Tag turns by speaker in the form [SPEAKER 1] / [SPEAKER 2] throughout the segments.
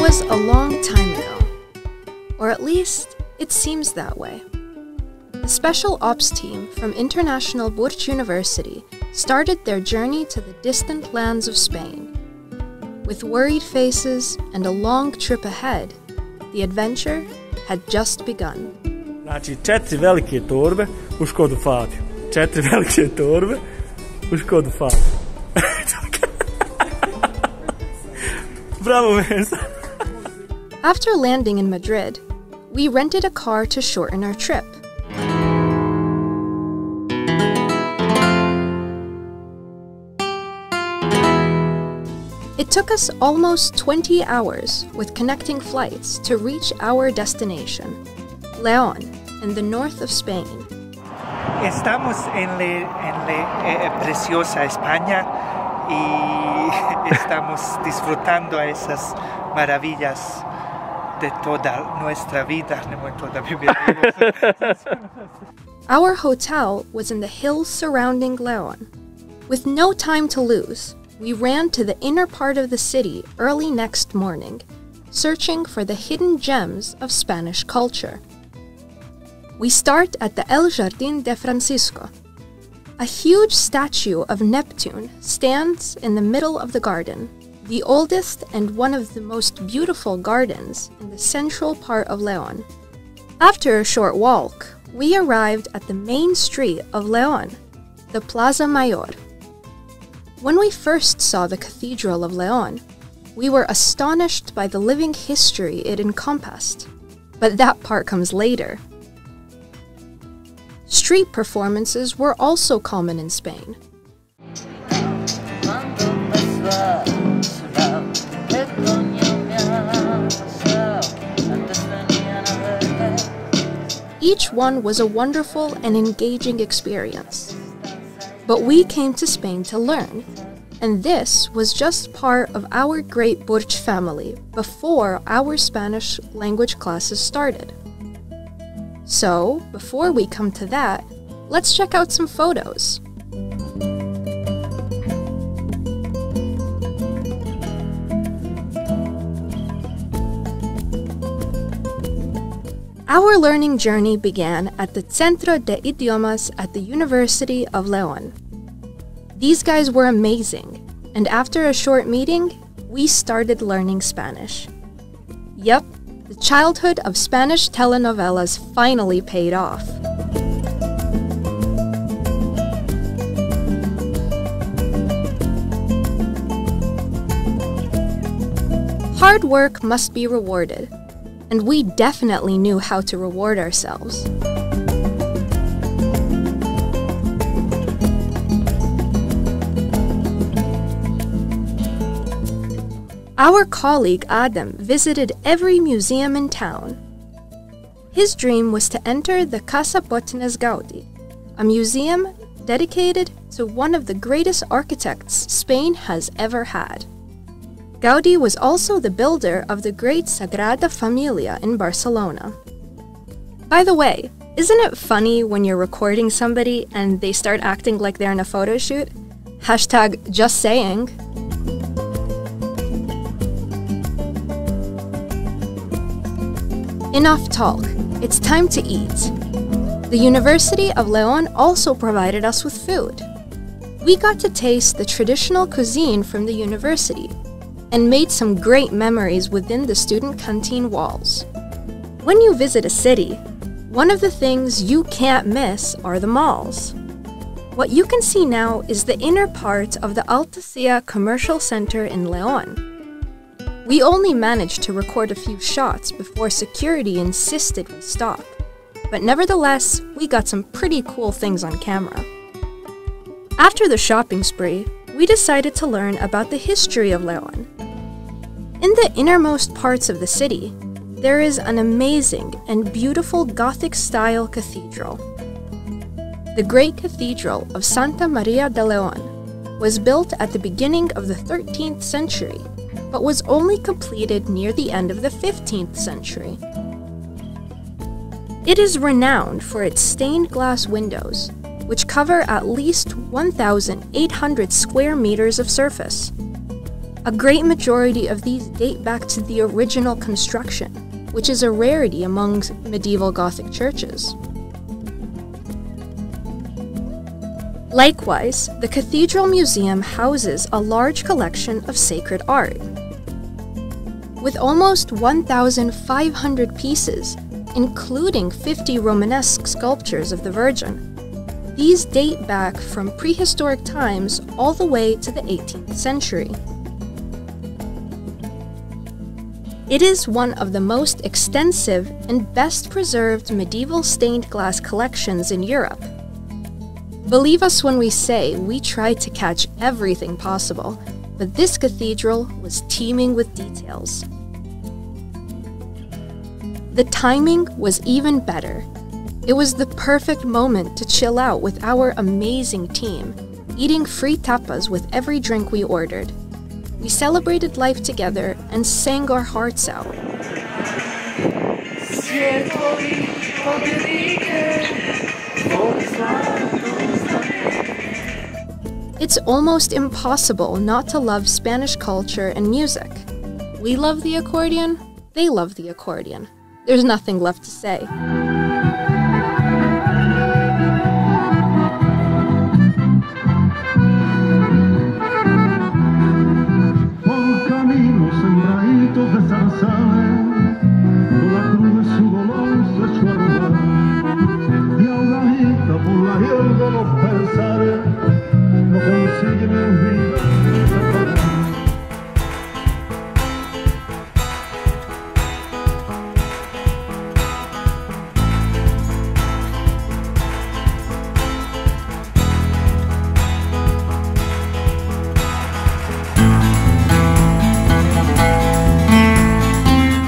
[SPEAKER 1] was a long time ago, or at least it seems that way. The Special Ops team from International Burj University started their journey to the distant lands of Spain. With worried faces and a long trip ahead, the adventure had just begun.
[SPEAKER 2] Znači, 4 velike torbe u Škodu Fabiju. 4 velike torbe u Škodu Fabiju. Bravo, man.
[SPEAKER 1] After landing in Madrid, we rented a car to shorten our trip. It took us almost 20 hours with connecting flights to reach our destination, León, in the north of Spain.
[SPEAKER 3] Estamos en la preciosa España y estamos disfrutando esas maravillas de toda nuestra vida.
[SPEAKER 1] Our hotel was in the hills surrounding León. With no time to lose, we ran to the inner part of the city early next morning, searching for the hidden gems of Spanish culture. We start at the El Jardín de Francisco. A huge statue of Neptune stands in the middle of the garden, the oldest and one of the most beautiful gardens in the central part of León. After a short walk, we arrived at the main street of León, the Plaza Mayor. When we first saw the Cathedral of Lyon, we were astonished by the living history it encompassed. But that part comes later. Street performances were also common in Spain. Each one was a wonderful and engaging experience. But we came to Spain to learn, and this was just part of our great Burj family before our Spanish language classes started. So, before we come to that, let's check out some photos. Our learning journey began at the Centro de Idiomas at the University of León. These guys were amazing, and after a short meeting, we started learning Spanish. Yep, the childhood of Spanish telenovelas finally paid off. Hard work must be rewarded, and we definitely knew how to reward ourselves. Our colleague Adam visited every museum in town. His dream was to enter the Casa Botines Gaudí, a museum dedicated to one of the greatest architects Spain has ever had. Gaudí was also the builder of the great Sagrada Familia in Barcelona. By the way, isn't it funny when you're recording somebody and they start acting like they're in a photo shoot? Hashtag just saying. Enough talk, it's time to eat. The University of León also provided us with food. We got to taste the traditional cuisine from the university and made some great memories within the student canteen walls. When you visit a city, one of the things you can't miss are the malls. What you can see now is the inner part of the Altacia Commercial Center in León. We only managed to record a few shots before security insisted we stop, but nevertheless, we got some pretty cool things on camera. After the shopping spree, we decided to learn about the history of León. In the innermost parts of the city, there is an amazing and beautiful Gothic-style cathedral. The great Cathedral of Santa María de León was built at the beginning of the 13th century, but was only completed near the end of the 15th century. It is renowned for its stained glass windows, which cover at least 1,800 square meters of surface. A great majority of these date back to the original construction, which is a rarity among medieval Gothic churches. Likewise, the Cathedral Museum houses a large collection of sacred art. With almost 1,500 pieces, including 50 Romanesque sculptures of the Virgin, these date back from prehistoric times all the way to the 18th century. It is one of the most extensive and best preserved medieval stained glass collections in Europe. Believe us when we say we tried to catch everything possible, but this cathedral was teeming with details. The timing was even better. It was the perfect moment to chill out with our amazing team, eating free tapas with every drink we ordered. We celebrated life together and sang our hearts out. It's almost impossible not to love Spanish culture and music. We love the accordion, they love the accordion. There's nothing left to say.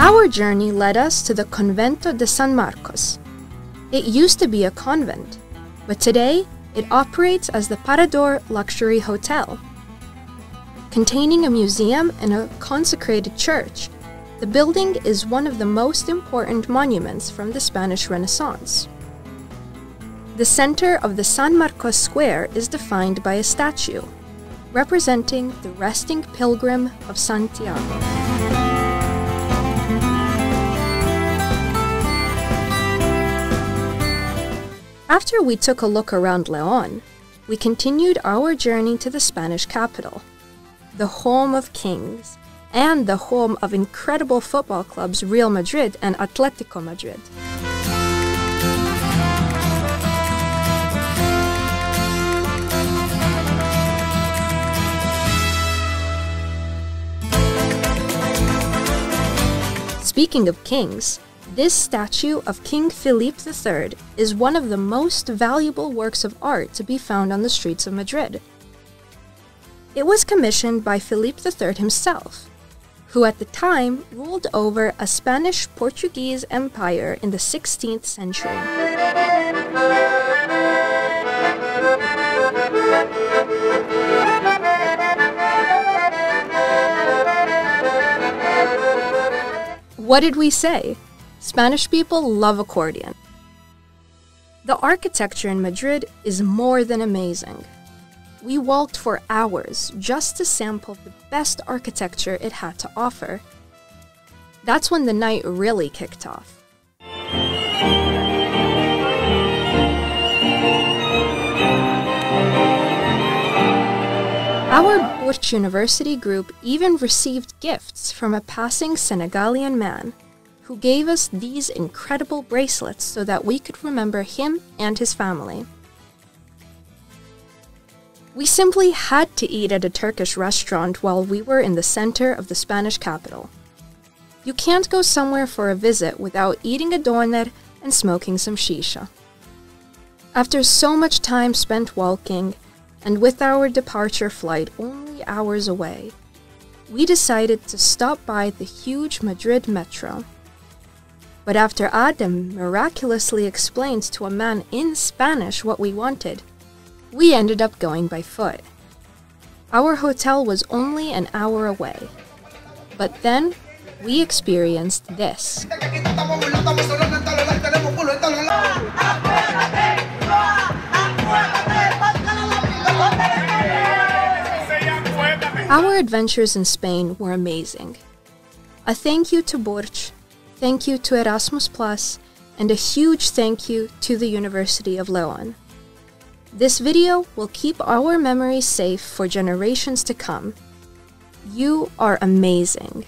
[SPEAKER 1] Our journey led us to the Convento de San Marcos. It used to be a convent, but today it operates as the Parador Luxury Hotel. Containing a museum and a consecrated church, the building is one of the most important monuments from the Spanish Renaissance. The center of the San Marcos Square is defined by a statue, representing the resting pilgrim of Santiago. After we took a look around León, we continued our journey to the Spanish capital, the home of kings, and the home of incredible football clubs Real Madrid and Atletico Madrid. Speaking of kings, this statue of King Philippe III is one of the most valuable works of art to be found on the streets of Madrid. It was commissioned by Philippe III himself, who at the time ruled over a Spanish-Portuguese empire in the 16th century. What did we say? Spanish people love accordion. The architecture in Madrid is more than amazing. We walked for hours just to sample the best architecture it had to offer. That's when the night really kicked off. Our Bourges University group even received gifts from a passing Senegalian man who gave us these incredible bracelets so that we could remember him and his family. We simply had to eat at a Turkish restaurant while we were in the center of the Spanish capital. You can't go somewhere for a visit without eating a doner and smoking some shisha. After so much time spent walking, and with our departure flight only hours away, we decided to stop by the huge Madrid metro. But after Adam miraculously explained to a man in Spanish what we wanted, we ended up going by foot. Our hotel was only an hour away. But then, we experienced this. Our adventures in Spain were amazing. A thank you to Borch, thank you to Erasmus+, and a huge thank you to the University of Lyon. This video will keep our memories safe for generations to come. You are amazing.